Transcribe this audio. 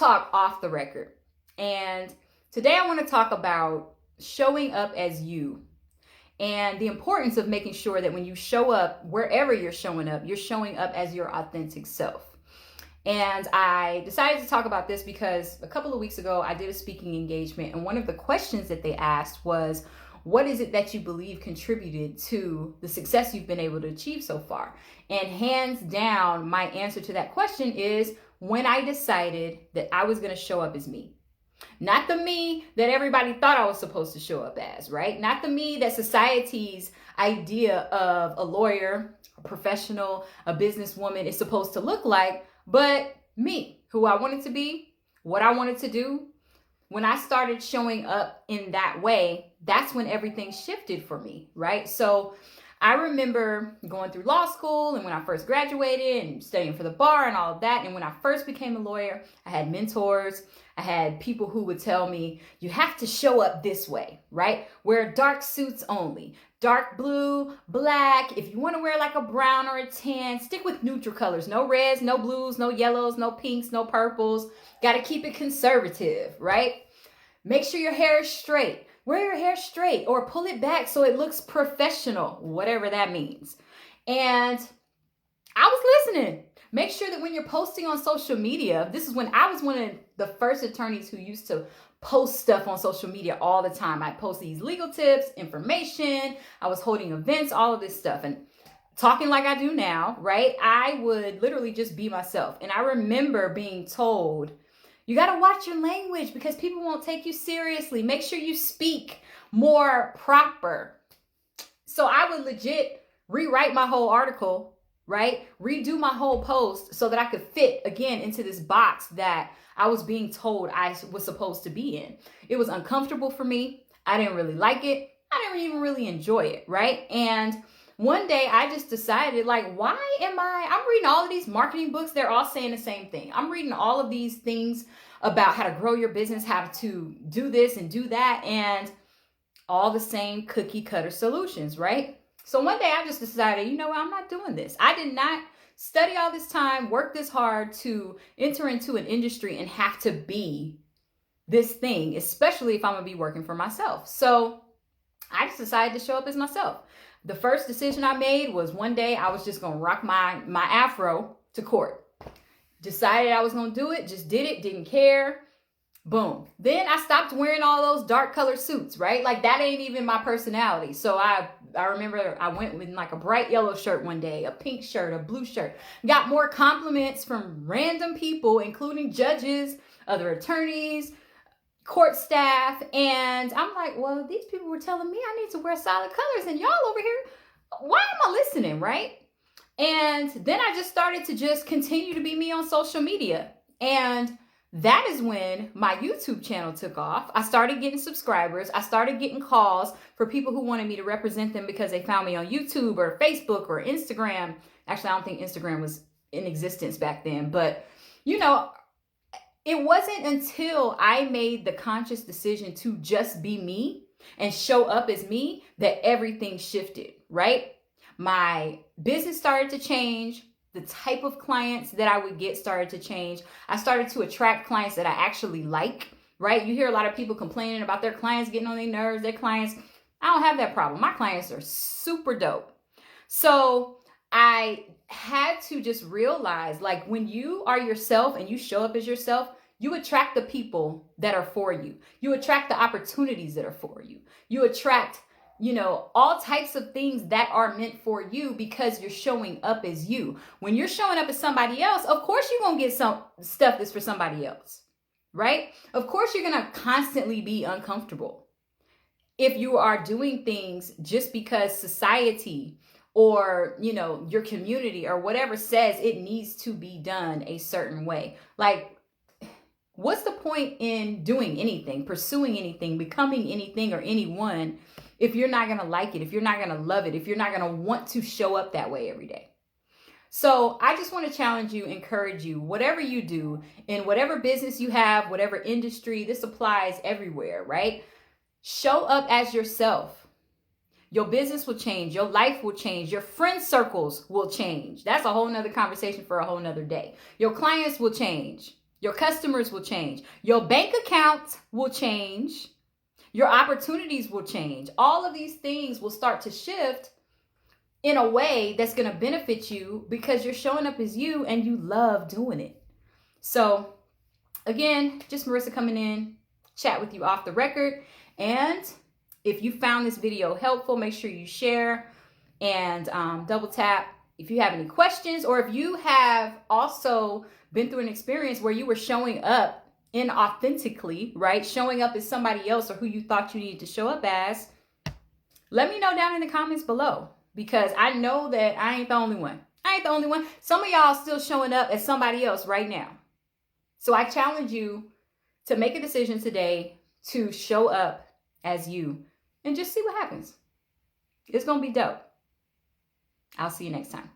talk off the record. And today I want to talk about showing up as you and the importance of making sure that when you show up, wherever you're showing up as your authentic self. And I decided to talk about this because a couple of weeks ago, I did a speaking engagement, and one of the questions that they asked was, what is it that you believe contributed to the success you've been able to achieve so far? And hands down, my answer to that question is when I decided that I was going to show up as me. Not the me that everybody thought I was supposed to show up as, right? Not the me that society's idea of a lawyer, a professional, a businesswoman is supposed to look like, but me, who I wanted to be, what I wanted to do. When I started showing up in that way, that's when everything shifted for me, right? So I remember going through law school and when I first graduated and studying for the bar and all of that. And when I first became a lawyer, I had mentors. I had people who would tell me, you have to show up this way, right? Wear dark suits only, dark blue, black. If you want to wear like a brown or a tan, stick with neutral colors. No reds, no blues, no yellows, no pinks, no purples. Got to keep it conservative, right? Make sure your hair is straight. Wear your hair straight or pull it back so it looks professional, whatever that means. And I was listening. Make sure that when you're posting on social media, this is when I was one of the first attorneys who used to post stuff on social media all the time. I post these legal tips, information. I was holding events, all of this stuff. And talking like I do now, right? I would literally just be myself. And I remember being told, you got to watch your language because people won't take you seriously. Make sure you speak more proper. So I would legit rewrite my whole article, right? Redo my whole post so that I could fit again into this box that I was being told I was supposed to be in. It was uncomfortable for me. I didn't really like it. I didn't even really enjoy it, right? And one day I just decided, like, I'm reading all of these marketing books. They're all saying the same thing. I'm reading all of these things about how to grow your business, how to do this and do that, and all the same cookie cutter solutions, right? So one day I just decided, you know what, I'm not doing this. I did not study all this time, work this hard to enter into an industry and have to be this thing, especially if I'm gonna be working for myself. So I just decided to show up as myself. The first decision I made was one day I was just gonna rock my afro to court. Decided I was gonna do it, just did it, didn't care. Boom. Then I stopped wearing all those dark color suits, right? Like that ain't even my personality. So I remember I went with like a bright yellow shirt one day, a pink shirt, a blue shirt. Got more compliments from random people, including judges, other attorneys, court staff. And I'm like, well, these people were telling me I need to wear solid colors and y'all over here, why am I listening, right? And then I just started to just continue to be me on social media. And that is when my YouTube channel took off. I started getting subscribers. I started getting calls for people who wanted me to represent them because they found me on YouTube or Facebook or Instagram. Actually, I don't think Instagram was in existence back then, but you know, it wasn't until I made the conscious decision to just be me and show up as me that everything shifted, right? My business started to change. The type of clients that I would get started to change. I started to attract clients that I actually like, right? You hear a lot of people complaining about their clients getting on their nerves, their clients. I don't have that problem. My clients are super dope. So I had to just realize, like, when you are yourself and you show up as yourself, you attract the people that are for you. You attract the opportunities that are for you. You attract, you know, all types of things that are meant for you because you're showing up as you. When you're showing up as somebody else, of course you're going to get some stuff that's for somebody else, right? Of course you're going to constantly be uncomfortable if you are doing things just because society or, you know, your community or whatever says it needs to be done a certain way. Like, what's the point in doing anything, pursuing anything, becoming anything or anyone if you're not going to like it, if you're not going to love it, if you're not going to want to show up that way every day? So I just want to challenge you, encourage you, whatever you do, in whatever business you have, whatever industry, this applies everywhere, right? Show up as yourself. Your business will change. Your life will change. Your friend circles will change. That's a whole nother conversation for a whole nother day. Your clients will change. Your customers will change. Your bank account will change. Your opportunities will change. All of these things will start to shift in a way that's going to benefit you because you're showing up as you and you love doing it. So again, just Merissa coming in, chat with you off the record. And if you found this video helpful, make sure you share and double tap. If you have any questions, or if you have also been through an experience where you were showing up inauthentically, right? Showing up as somebody else or who you thought you needed to show up as, let me know down in the comments below, because I know that I ain't the only one. I ain't the only one. Some of y'all still showing up as somebody else right now. So I challenge you to make a decision today to show up as you and just see what happens. It's going to be dope. I'll see you next time.